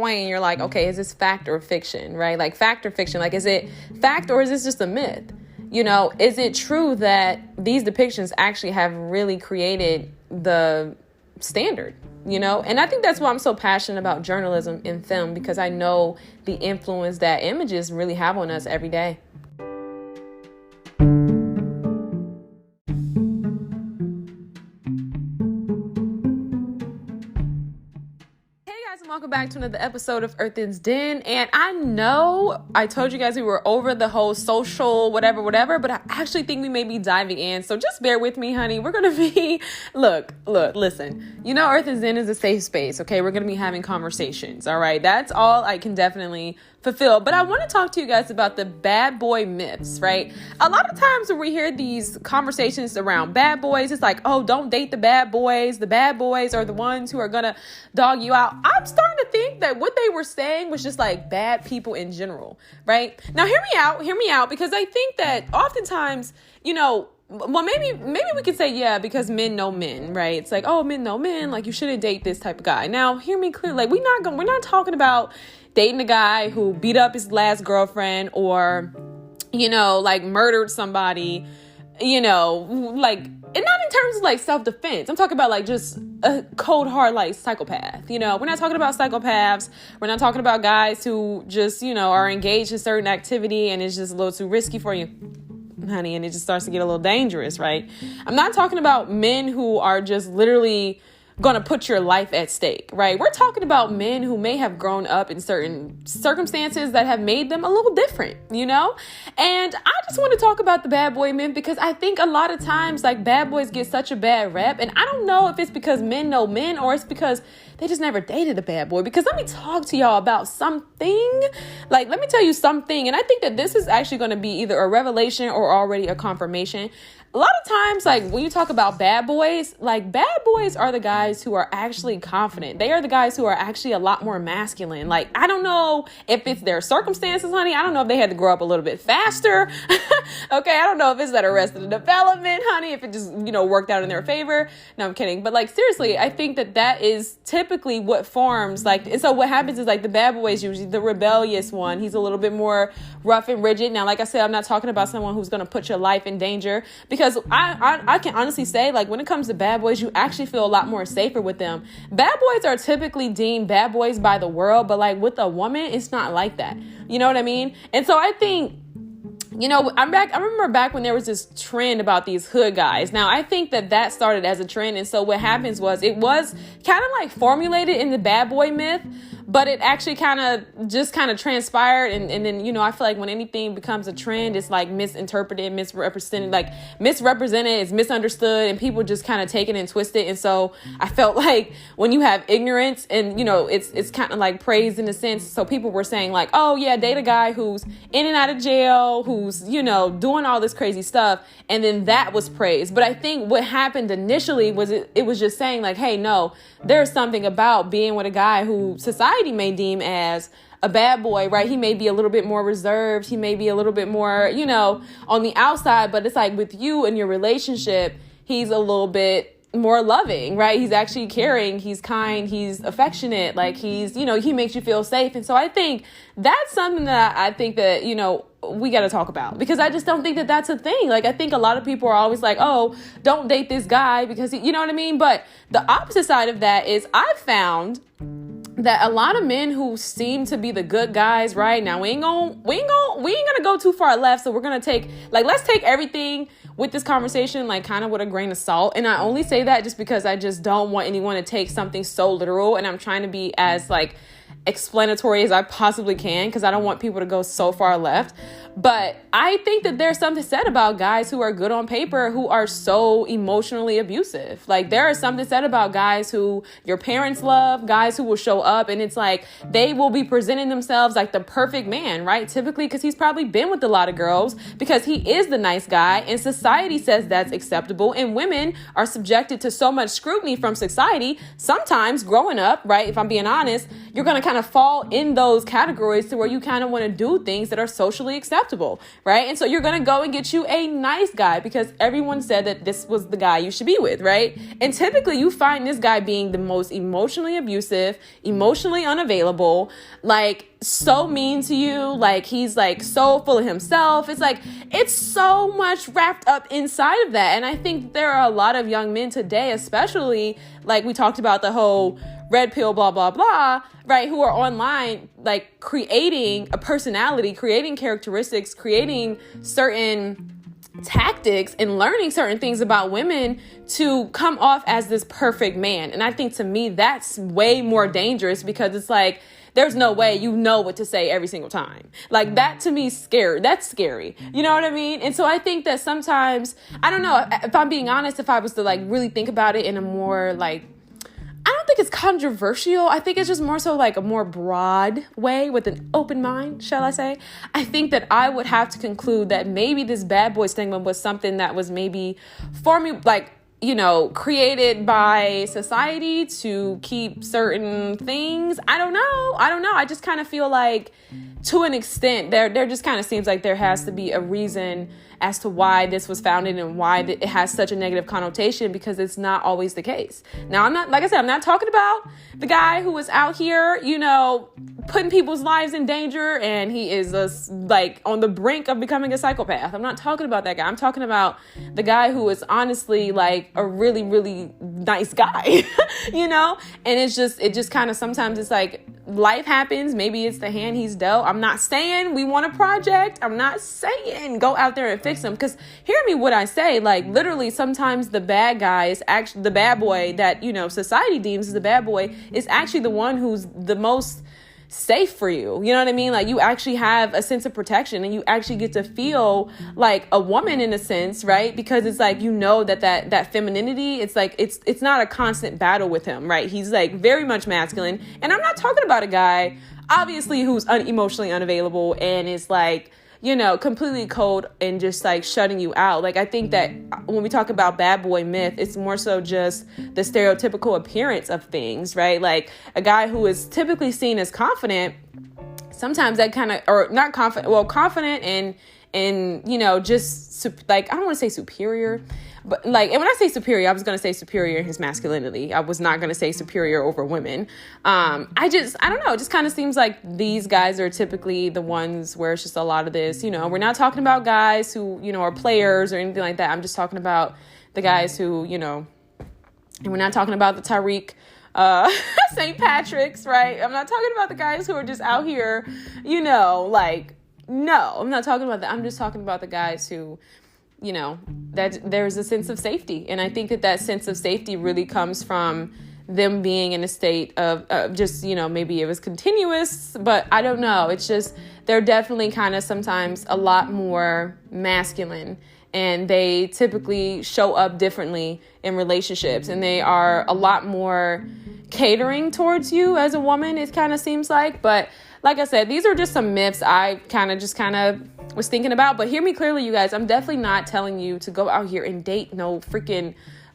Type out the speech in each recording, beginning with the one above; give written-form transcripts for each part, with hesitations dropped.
point and you're like, okay, is this fact or fiction, right? Like fact or fiction, like, is it fact or is this just a myth? Is it true that these depictions actually have really created the standard, And I think that's why I'm so passionate about journalism in film, because I know the influence that images really have on us every day. Welcome back to another episode of Earthen's Den. And I know I told you guys we were over the whole social whatever, but I actually think we may be diving in. So just bear with me, honey. We're going to be, look, listen, Earthen's Den is a safe space. Okay. We're going to be having conversations. All right. That's all I can definitely fulfill. But I want to talk to you guys about the bad boy myths, right? A lot of times when we hear these conversations around bad boys, it's like, oh, don't date the bad boys. The bad boys are the ones who are going to dog you out. I'm starting to think that what they were saying was just like bad people in general, right? Now, hear me out, because I think that oftentimes, well, maybe we could say, yeah, because men know men, right? It's like, oh, men know men, like you shouldn't date this type of guy. Now, hear me clearly, like we're not talking about dating a guy who beat up his last girlfriend or, like murdered somebody, like, and not in terms of like self-defense. I'm talking about like just a cold hard like psychopath. We're not talking about psychopaths. We're not talking about guys who just, are engaged in certain activity and it's just a little too risky for you, honey, and it just starts to get a little dangerous, right? I'm not talking about men who are just literally going to put your life at stake, right? We're talking about men who may have grown up in certain circumstances that have made them a little different, And I just want to talk about the bad boy men, because I think a lot of times like bad boys get such a bad rep, and I don't know if it's because men know men or it's because they just never dated a bad boy. Because let me talk to y'all about something. Like, let me tell you something. And I think that this is actually going to be either a revelation or already a confirmation. A lot of times, like when you talk about bad boys, like bad boys are the guys who are actually confident. They are the guys who are actually a lot more masculine. Like, I don't know if it's their circumstances, honey. I don't know if they had to grow up a little bit faster. Okay. I don't know if it's that Arrested Development, honey, if it just, worked out in their favor. No, I'm kidding. But like, seriously, I think that is typically what forms like, and so what happens is like the bad boy is usually the rebellious one. He's a little bit more rough and rigid. Now, like I said, I'm not talking about someone who's going to put your life in danger, because I can honestly say, like, when it comes to bad boys, you actually feel a lot more safer with them. Bad boys are typically deemed bad boys by the world, but like with a woman, it's not like that. You know what I mean? And so I think, I remember back when there was this trend about these hood guys. Now, I think that started as a trend. And so what happens was it was kind of like formulated in the bad boy myth, but it actually kind of transpired. And then, I feel like when anything becomes a trend, it's like misinterpreted, misrepresented, it's misunderstood, and people just kind of take it and twist it. And so I felt like when you have ignorance and, it's kind of like praised in a sense. So people were saying like, oh yeah, date a guy who's in and out of jail, who's, doing all this crazy stuff. And then that was praised. But I think what happened initially was it was just saying like, hey, no, there's something about being with a guy who society may deem as a bad boy, right? He may be a little bit more reserved. He may be a little bit more, on the outside, but it's like with you and your relationship, he's a little bit more loving, right? He's actually caring. He's kind. He's affectionate. Like he's, he makes you feel safe. And so I think that's something that I think that, we got to talk about, because I just don't think that that's a thing. Like, I think a lot of people are always like, oh, don't date this guy because he, you know what I mean? But the opposite side of that is I've found that a lot of men who seem to be the good guys, right? Now we ain't gonna go too far left. So we're going to take, like, let's take everything with this conversation, like kind of with a grain of salt. And I only say that just because I just don't want anyone to take something so literal. And I'm trying to be as like explanatory as I possibly can, because I don't want people to go so far left. But I think that there's something said about guys who are good on paper who are so emotionally abusive. Like, there is something said about guys who your parents love, guys who will show up, and it's like they will be presenting themselves like the perfect man, right? Typically because he's probably been with a lot of girls, because he is the nice guy, and society says that's acceptable. And women are subjected to so much scrutiny from society. Sometimes growing up, right, if I'm being honest, you're going to kind of fall in those categories to where you kind of want to do things that are socially acceptable. acceptable, right? And so you're going to go and get you a nice guy because everyone said that this was the guy you should be with, right? And typically you find this guy being the most emotionally abusive, emotionally unavailable, like so mean to you, like he's like so full of himself. It's like, it's so much wrapped up inside of that. And I think there are a lot of young men today, especially like we talked about the whole red pill, blah, blah, blah, right? Who are online, like creating a personality, creating characteristics, creating certain tactics and learning certain things about women to come off as this perfect man. And I think to me, that's way more dangerous because it's like, there's no way you know what to say every single time. Like that to me is scary. That's scary. You know what I mean? And so I think that sometimes, I don't know, if I'm being honest, if I was to like really think about it in a more like, I don't think it's controversial. I think it's just more so like a more broad way with an open mind, shall I say. I think that I would have to conclude that maybe this bad boy stigma was something that was maybe created by society to keep certain things. I don't know. I just kind of feel like to an extent there just kind of seems like there has to be a reason as to why this was founded and why it has such a negative connotation, because it's not always the case. Now, I'm not talking about the guy who was out here, putting people's lives in danger and he is on the brink of becoming a psychopath. I'm not talking about that guy. I'm talking about the guy who is honestly like a really, really nice guy, and it just kind of sometimes it's like life happens. Maybe it's the hand he's dealt. I'm not saying we want a project. I'm not saying go out there and fix him, because hear me what I say, like literally sometimes the bad guy is actually the bad boy that, society deems as the bad boy is actually the one who's the most safe for you. You know what I mean? Like you actually have a sense of protection and you actually get to feel like a woman in a sense, right? Because it's like, that femininity, it's like, it's not a constant battle with him, right? He's like very much masculine. And I'm not talking about a guy, obviously, who's emotionally unavailable and is like, completely cold and just like shutting you out. Like, I think that when we talk about bad boy myth, it's more so just the stereotypical appearance of things, right? Like a guy who is typically seen as confident, sometimes that kind of, or not confident, well, confident and just like, I don't want to say superior, but like, and when I say superior, I was going to say superior in his masculinity. I was not going to say superior over women. I don't know. It just kind of seems like these guys are typically the ones where it's just a lot of this, we're not talking about guys who, are players or anything like that. I'm just talking about the guys who, and we're not talking about the Tyreek, St. Patrick's, right? I'm not talking about the guys who are just out here, no, I'm not talking about that. I'm just talking about the guys who, that there's a sense of safety. And I think that sense of safety really comes from them being in a state of just, maybe it was continuous, but I don't know. It's just, they're definitely kind of sometimes a lot more masculine, and they typically show up differently in relationships, and they are a lot more catering towards you as a woman, it kind of seems like. But like I said, these are just some myths I kind of was thinking about. But hear me clearly, you guys. I'm definitely not telling you to go out here and date no freaking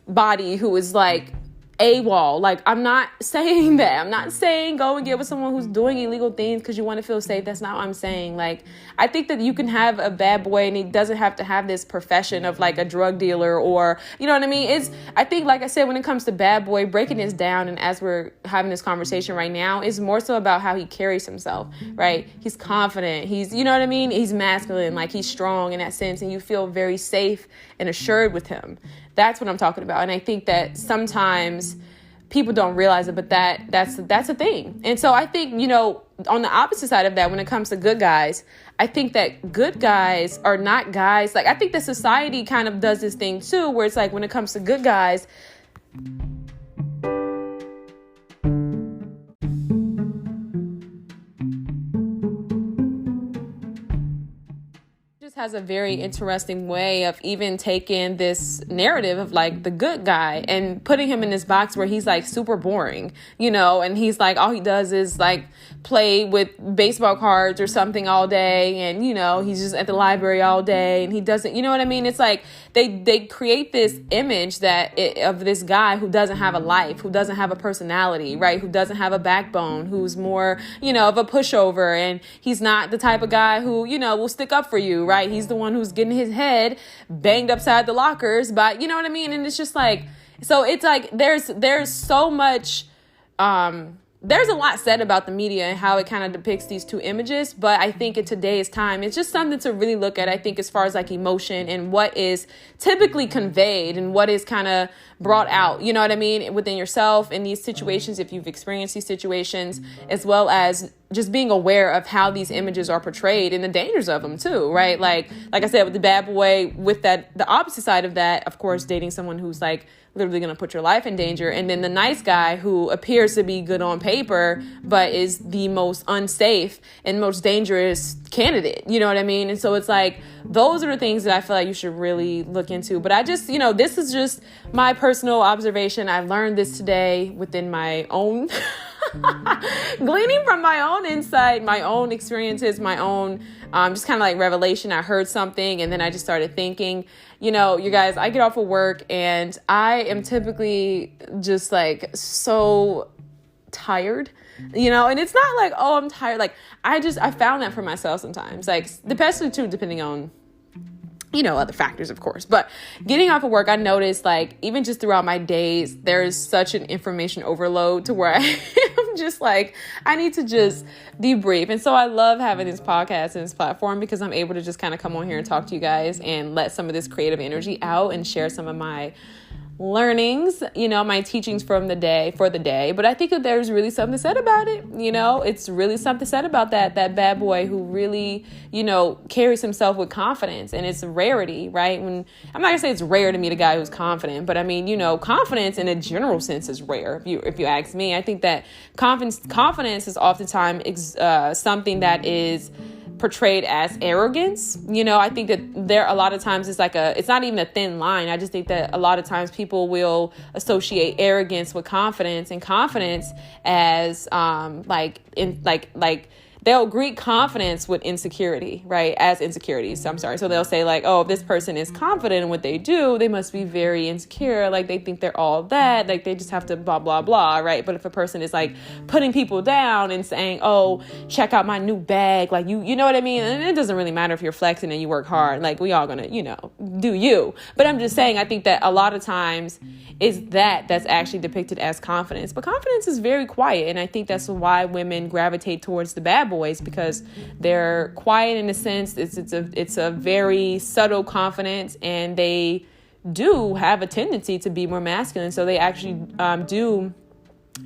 body who is like AWOL. Like, I'm not saying that. I'm not saying go and get with someone who's doing illegal things because you want to feel safe. That's not what I'm saying. Like, I think that you can have a bad boy and he doesn't have to have this profession of like a drug dealer or, you know what I mean? I think, like I said, when it comes to bad boy, breaking this down, and as we're having this conversation right now, is more so about how he carries himself, right? He's confident. He's, you know what I mean? He's masculine, like he's strong in that sense, and you feel very safe and assured with him. That's what I'm talking about. And I think that sometimes people don't realize it, but that's a thing. And so I think, on the opposite side of that, when it comes to good guys, I think that good guys are not guys. Like, I think that society kind of does this thing too, where it's like, when it comes to good guys, has a very interesting way of even taking this narrative of like the good guy and putting him in this box where he's like super boring, and he's like, all he does is like play with baseball cards or something all day. And, he's just at the library all day and he doesn't, you know what I mean? It's like they create this image of this guy who doesn't have a life, who doesn't have a personality, right? Who doesn't have a backbone, who's more, of a pushover. And he's not the type of guy who, will stick up for you, right? He's the one who's getting his head banged upside the lockers, but you know what I mean? And it's just like, so it's like, there's so much, there's a lot said about the media and how it kind of depicts these two images. But I think in today's time, it's just something to really look at, I think, as far as like emotion and what is typically conveyed and what is kind of brought out, you know what I mean, within yourself in these situations, if you've experienced these situations, as well as just being aware of how these images are portrayed and the dangers of them too, right? Like I said, with the bad boy, with that, the opposite side of that, of course, dating someone who's like literally going to put your life in danger. And then the nice guy who appears to be good on paper, but is the most unsafe and most dangerous candidate. You know what I mean? And so it's like, those are the things that I feel like you should really look into. But I just, this is just my personal observation. I learned this today within my own gleaning from my own insight, my own experiences, my own just kind of like revelation. I heard something and then I just started thinking, you guys, I get off of work and I am typically just like so tired, and it's not like, oh, I'm tired. Like I found that for myself sometimes, like especially too, depending on, other factors, of course. But getting off of work, I noticed like even just throughout my days, there is such an information overload to where I am just like, I need to just debrief. And so I love having this podcast and this platform because I'm able to just kind of come on here and talk to you guys and let some of this creative energy out and share some of my learnings, my teachings for the day. But I think that there's really something said about it. It's really something said about that bad boy who really, carries himself with confidence, and it's a rarity, right? When I'm not gonna say it's rare to meet a guy who's confident, but I mean, confidence in a general sense is rare. If you ask me, I think that confidence is oftentimes something that is portrayed as arrogance. I think that there a lot of times it's not even a thin line. I just think that a lot of times people will associate arrogance with confidence, and confidence as they'll greet confidence with insecurity, right? As insecurities. I'm sorry. So they'll say like, oh, if this person is confident in what they do, they must be very insecure. Like they think they're all that, like they just have to blah, blah, blah, right? But if a person is like putting people down and saying, oh, check out my new bag, like you know what I mean? And it doesn't really matter if you're flexing and you work hard, like we all gonna, do you. But I'm just saying, I think that a lot of times is that's actually depicted as confidence. But confidence is very quiet. And I think that's why women gravitate towards the bad boys, because they're quiet in a sense. It's a very subtle confidence, and they do have a tendency to be more masculine. So they actually do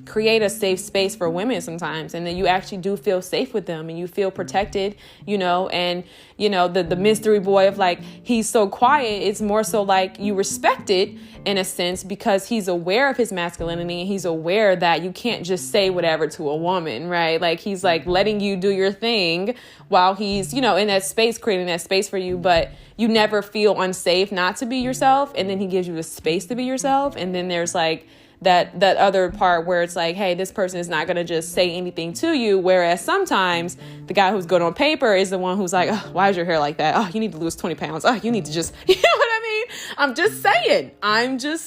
create a safe space for women sometimes, and then you actually do feel safe with them and you feel protected, and the mystery boy of like, he's so quiet, it's more so like you respect it in a sense because he's aware of his masculinity and he's aware that you can't just say whatever to a woman, right? Like he's like letting you do your thing while he's, in that space, creating that space for you, but you never feel unsafe not to be yourself, and then he gives you the space to be yourself. And then there's like that other part where it's like, hey, this person is not going to just say anything to you. Whereas sometimes the guy who's good on paper is the one who's like, oh, why is your hair like that? Oh, you need to lose 20 pounds. Oh, you need to just, you know what I mean? I'm just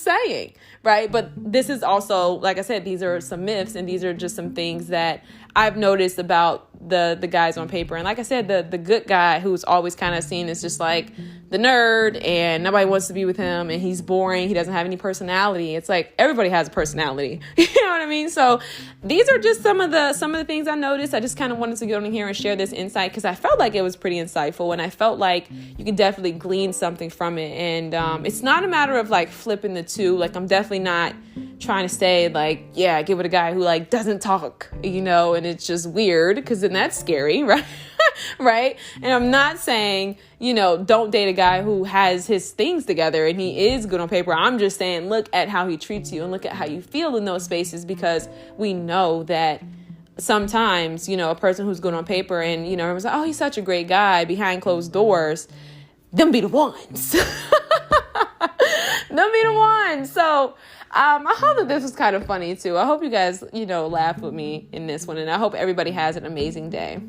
saying, right? But this is also, like I said, these are some myths, and these are just some things that I've noticed about the guys on paper. And like I said, the good guy who's always kind of seen as just like the nerd and nobody wants to be with him and he's boring. He doesn't have any personality. It's like everybody has a personality. You know what I mean? So these are just some of the things I noticed. I just kind of wanted to get on here and share this insight because I felt like it was pretty insightful, and I felt like you could definitely glean something from it. And it's not a matter of like flipping the two. Like I'm definitely not trying to say like, yeah, get with a guy who like doesn't talk, and it's just weird, because then that's scary, right? Right? And I'm not saying, don't date a guy who has his things together and he is good on paper. I'm just saying, look at how he treats you and look at how you feel in those spaces, because we know that sometimes, a person who's good on paper and, everyone's like, oh, he's such a great guy, behind closed doors, them be the ones. Them be the ones. So I hope that this was kind of funny too. I hope you guys, laugh with me in this one. And I hope everybody has an amazing day.